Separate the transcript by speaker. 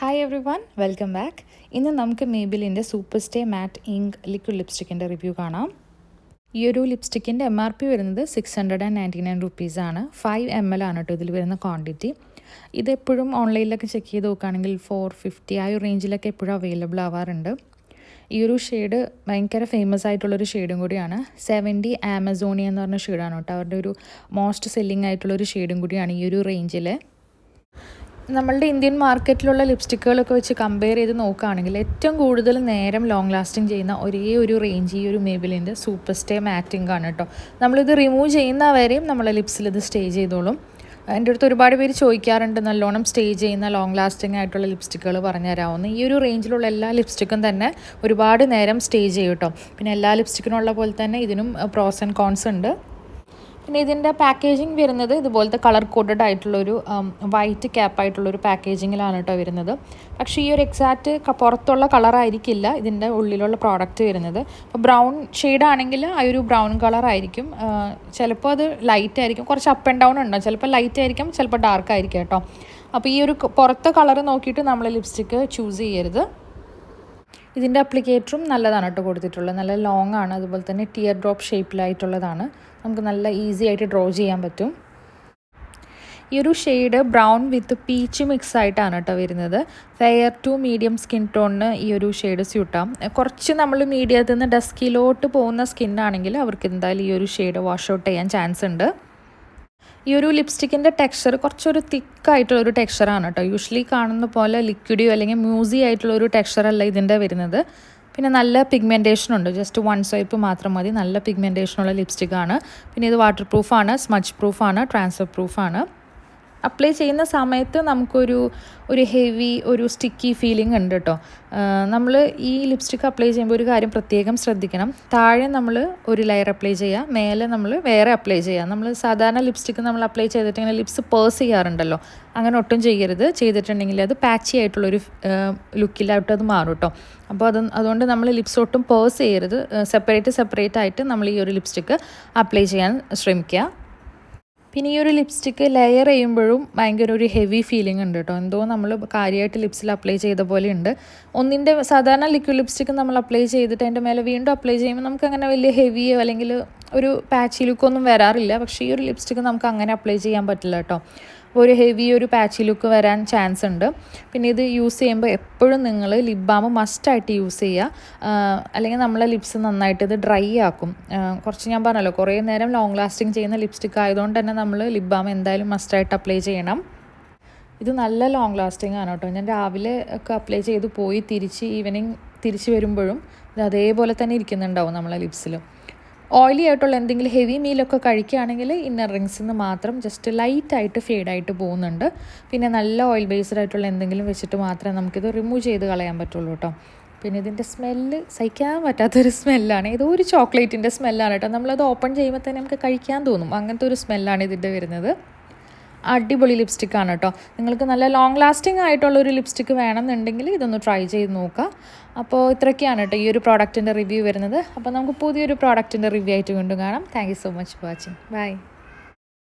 Speaker 1: Hi every one, welcome back. ഇന്ന് നമുക്ക് മേബിലിൻ്റെ super stay മാറ്റ് ink liquid ലിപ്സ്റ്റിക്കിൻ്റെ review കാണാം. ഈ ഒരു ലിപ്സ്റ്റിക്കിൻ്റെ MRP വരുന്നത് 699 റുപ്പീസാണ്. 5 ml ആണ് കേട്ടോ ഇതിൽ വരുന്ന ക്വാണ്ടിറ്റി. ഇതെപ്പോഴും ഓൺലൈനിലൊക്കെ ചെക്ക് ചെയ്ത് നോക്കുകയാണെങ്കിൽ 450 ആ ഒരു റേഞ്ചിലൊക്കെ എപ്പോഴും അവൈലബിൾ ആവാറുണ്ട്. ഈ ഒരു ഷെയ്ഡ് ഭയങ്കര ഫേമസ് ആയിട്ടുള്ളൊരു ഷെയ്ഡും കൂടിയാണ്. 70 ആമസോണിയ എന്ന് പറഞ്ഞ ഷെയ്ഡാണ് കേട്ടോ. അവരുടെ ഒരു മോസ്റ്റ് സെല്ലിംഗ് ആയിട്ടുള്ളൊരു ഷെയ്ഡും കൂടിയാണ് ഈ ഒരു റേഞ്ചിൽ. നമ്മളുടെ ഇന്ത്യൻ മാർക്കറ്റിലുള്ള ലിപ്സ്റ്റിക്കുകളൊക്കെ വെച്ച് കമ്പയർ ചെയ്ത് നോക്കുകയാണെങ്കിൽ ഏറ്റവും കൂടുതൽ നേരം ലോങ് ലാസ്റ്റിംഗ് ചെയ്യുന്ന ഒരേ ഒരു റേഞ്ച് ഈ ഒരു മേബിലിൻ്റെ സൂപ്പർ സ്റ്റേ മാറ്റിംഗ് ആണ് കേട്ടോ. നമ്മളിത് റിമൂവ് ചെയ്യുന്നവരെയും നമ്മളെ ലിപ്സിൽ ഇത് സ്റ്റേ ചെയ്തോളും. എൻ്റെ അടുത്ത് ഒരുപാട് പേര് ചോദിക്കാറുണ്ട് നല്ലോണം സ്റ്റേ ചെയ്യുന്ന ലോങ് ലാസ്റ്റിംഗ് ആയിട്ടുള്ള ലിപ്സ്റ്റിക്കുകൾ പറഞ്ഞു തരാമെന്ന്. ഈ ഒരു റേഞ്ചിലുള്ള എല്ലാ ലിപ്സ്റ്റിക്കും തന്നെ ഒരുപാട് നേരം സ്റ്റേ ചെയ്യും കേട്ടോ. പിന്നെ എല്ലാ ലിപ്സ്റ്റിക്കിനുള്ള പോലെ തന്നെ ഇതിനും പ്രോസ് ആൻഡ് കോൺസ് ഉണ്ട്. പിന്നെ ഇതിൻ്റെ പാക്കേജിങ് വരുന്നത് ഇതുപോലത്തെ കളർ കോഡഡ് ആയിട്ടുള്ളൊരു വൈറ്റ് ക്യാപ്പായിട്ടുള്ളൊരു പാക്കേജിങ്ങിലാണ് കേട്ടോ വരുന്നത്. പക്ഷേ ഈ ഒരു എക്സാക്റ്റ് പുറത്തുള്ള കളറായിരിക്കില്ല ഇതിൻ്റെ ഉള്ളിലുള്ള പ്രോഡക്റ്റ് വരുന്നത്. അപ്പോൾ ബ്രൗൺ ഷെയ്ഡാണെങ്കിൽ ആ ഒരു ബ്രൗൺ കളറായിരിക്കും. ചിലപ്പോൾ അത് ലൈറ്റ് ആയിരിക്കും, കുറച്ച് അപ്പ് ആൻഡ് ഡൗൺ ഉണ്ടാവും. ചിലപ്പോൾ ലൈറ്റ് ആയിരിക്കും, ചിലപ്പോൾ ഡാർക്ക് ആയിരിക്കും കേട്ടോ. അപ്പോൾ ഈ ഒരു പുറത്തെ കളർ നോക്കിയിട്ട് നമ്മൾ ലിപ്സ്റ്റിക്ക് ചൂസ് ചെയ്യരുത്. ഇതിൻ്റെ അപ്ലിക്കേറ്ററും നല്ലതാണ് കേട്ടോ കൊടുത്തിട്ടുള്ളത്. നല്ല ലോങ് ആണ്, അതുപോലെ തന്നെ ടിയർ ഡ്രോപ്പ് ഷേപ്പിലായിട്ടുള്ളതാണ്. നമുക്ക് നല്ല ഈസി ആയിട്ട് ഡ്രോ ചെയ്യാൻ പറ്റും. ഈ ഒരു ഷെയ്ഡ് ബ്രൗൺ വിത്ത് പീച്ച് മിക്സ് ആയിട്ടാണ് കേട്ടോ വരുന്നത്. ഫെയർ ടു മീഡിയം സ്കിൻ ടോണിന് ഈ ഒരു ഷെയ്ഡ് സ്യൂട്ടാം. കുറച്ച് നമ്മൾ മീഡിയത്തിൽ നിന്ന് ഡസ്കിലോട്ട് പോകുന്ന സ്കിന്നാണെങ്കിൽ അവർക്ക് എന്തായാലും ഈ ഒരു ഷെയ്ഡ് വാഷ് ഔട്ട് ചെയ്യാൻ ചാൻസ് ഉണ്ട്. ഈ ഒരു ലിപ്സ്റ്റിക്കിൻ്റെ ടെക്സ്ചർ കുറച്ചൊരു തിക്കായിട്ടുള്ളൊരു ടെക്സ്ചറാണ് കേട്ടോ. യൂഷ്വലി കാണുന്ന പോലെ ലിക്വിഡിയോ അല്ലെങ്കിൽ മ്യൂസി ആയിട്ടുള്ളൊരു ടെക്സ്ചറല്ല ഇതിൻ്റെ വരുന്നത്. പിന്നെ നല്ല പിഗ്മെൻറ്റേഷനുണ്ട്. ജസ്റ്റ് 1 സ്വൈപ്പ് മാത്രം മതി. നല്ല പിഗ്മെൻറ്റേഷനുള്ള ലിപ്സ്റ്റിക്കാണ്. പിന്നെ ഇത് വാട്ടർ പ്രൂഫാണ്, സ്മച്ച് പ്രൂഫാണ്, ട്രാൻസ്ഫർ പ്രൂഫാണ്. അപ്ലൈ ചെയ്യുന്ന സമയത്ത് നമുക്കൊരു ഹെവി ഒരു സ്റ്റിക്കി ഫീലിംഗ് ഉണ്ട് കേട്ടോ. നമ്മൾ ഈ ലിപ്സ്റ്റിക്ക് അപ്ലൈ ചെയ്യുമ്പോൾ ഒരു കാര്യം പ്രത്യേകം ശ്രദ്ധിക്കണം. താഴെ നമ്മൾ ഒരു ലെയർ അപ്ലൈ ചെയ്യുക, മേലെ നമ്മൾ വേറെ അപ്ലൈ ചെയ്യുക. നമ്മൾ സാധാരണ ലിപ്സ്റ്റിക്ക് നമ്മൾ അപ്ലൈ ചെയ്തിട്ട് ഇങ്ങനെ ലിപ്സ് പേഴ്സ് ചെയ്യാറുണ്ടല്ലോ, അങ്ങനെ ഒട്ടും ചെയ്യരുത്. ചെയ്തിട്ടുണ്ടെങ്കിൽ അത് പാച്ചി ആയിട്ടുള്ളൊരു ലുക്കിലായിട്ട് അത് മാറും കേട്ടോ. അപ്പോൾ അതുകൊണ്ട് നമ്മൾ ലിപ്സ് ഒട്ടും പേഴ്സ് ചെയ്യരുത്. സെപ്പറേറ്റ് ആയിട്ട് നമ്മൾ ഈ ഒരു ലിപ്സ്റ്റിക്ക് അപ്ലൈ ചെയ്യാൻ ശ്രമിക്കുക. പിന്നെ ഈ ഒരു ലിപ്സ്റ്റിക്ക് ലെയർ ചെയ്യുമ്പോഴും ഭയങ്കര ഒരു ഹെവി ഫീലിംഗ് ഉണ്ട് കേട്ടോ. എന്തോ നമ്മൾ കാര്യമായിട്ട് ലിപ്സിൽ അപ്ലൈ ചെയ്ത പോലെ ഉണ്ട്. ഒന്നിൻ്റെ സാധാരണ ലിക്വിഡ് ലിപ്സ്റ്റിക്ക് നമ്മൾ അപ്ലൈ ചെയ്തിട്ട് അതിൻ്റെ മേലെ വീണ്ടും അപ്ലൈ ചെയ്യുമ്പോൾ നമുക്ക് അങ്ങനെ വലിയ ഹെവിയോ അല്ലെങ്കിൽ ഒരു പാച്ചി ലുക്കൊന്നും വരാറില്ല. പക്ഷേ ഈ ഒരു ലിപ്സ്റ്റിക്ക് നമുക്ക് അങ്ങനെ അപ്ലൈ ചെയ്യാൻ പറ്റില്ല കേട്ടോ. ഒരു ഹെവി ഒരു പാച്ചി ലുക്ക് വരാൻ ചാൻസ് ഉണ്ട്. പിന്നെ ഇത് യൂസ് ചെയ്യുമ്പോൾ എപ്പോഴും നിങ്ങൾ ലിപ് ബാം മസ്റ്റായിട്ട് യൂസ് ചെയ്യുക. അല്ലെങ്കിൽ നമ്മളെ ലിപ്സ് നന്നായിട്ട് ഇത് ഡ്രൈ ആക്കും. കുറച്ച് ഞാൻ പറഞ്ഞല്ലോ കുറേ നേരം ലോങ് ലാസ്റ്റിംഗ് ചെയ്യുന്ന ലിപ്സ്റ്റിക്ക് ആയതുകൊണ്ട് തന്നെ നമ്മൾ ലിപ് ബാം എന്തായാലും മസ്റ്റായിട്ട് അപ്ലൈ ചെയ്യണം. ഇത് നല്ല ലോങ് ലാസ്റ്റിംഗ് ആണ് കേട്ടോ. ഞാൻ രാവിലെ ഒക്കെ അപ്ലൈ ചെയ്ത് പോയി തിരിച്ച് വരുമ്പോഴും ഇത് അതേപോലെ തന്നെ ഇരിക്കുന്നുണ്ടാവും നമ്മളെ ലിപ്സിൽ. ഓയിലി ആയിട്ടുള്ള എന്തെങ്കിലും ഹെവി മീലൊക്കെ കഴിക്കുകയാണെങ്കിൽ ഇന്നർ റിങ്സിൽ നിന്ന് മാത്രം ജസ്റ്റ് ലൈറ്റായിട്ട് ഫെയ്ഡായിട്ട് പോകുന്നുണ്ട്. പിന്നെ നല്ല ഓയിൽ ബേസ്ഡ് ആയിട്ടുള്ള എന്തെങ്കിലും വെച്ചിട്ട് മാത്രമേ നമുക്കിത് റിമൂവ് ചെയ്ത് കളയാൻ പറ്റുള്ളൂ കേട്ടോ. പിന്നെ ഇതിൻ്റെ സ്മെല്ല് സഹിക്കാൻ പറ്റാത്തൊരു സ്മെല്ലാണ്. ഏതോ ഒരു ചോക്ലേറ്റിൻ്റെ സ്മെല്ലാണ് കേട്ടോ. നമ്മളത് ഓപ്പൺ ചെയ്യുമ്പോൾ തന്നെ നമുക്ക് കഴിക്കാൻ തോന്നും. അങ്ങനത്തെ ഒരു സ്മെല്ലാണ് ഇതിൻ്റെ വരുന്നത്. അടിപൊളി ലിപ്സ്റ്റിക്കാണ് കേട്ടോ. നിങ്ങൾക്ക് നല്ല ലോങ് ലാസ്റ്റിംഗ് ആയിട്ടുള്ളൊരു ലിപ്സ്റ്റിക്ക് വേണമെന്നുണ്ടെങ്കിൽ ഇതൊന്ന് ട്രൈ ചെയ്ത് നോക്കുക. അപ്പോൾ ഇത്രയൊക്കെയാണ് കേട്ടോ ഈ ഒരു പ്രോഡക്റ്റിൻ്റെ റിവ്യൂ വരുന്നത്. അപ്പോൾ നമുക്ക് പുതിയൊരു പ്രോഡക്റ്റിൻ്റെ റിവ്യൂ ആയിട്ട് വീണ്ടും കാണാം. Thank you so much for watching. By.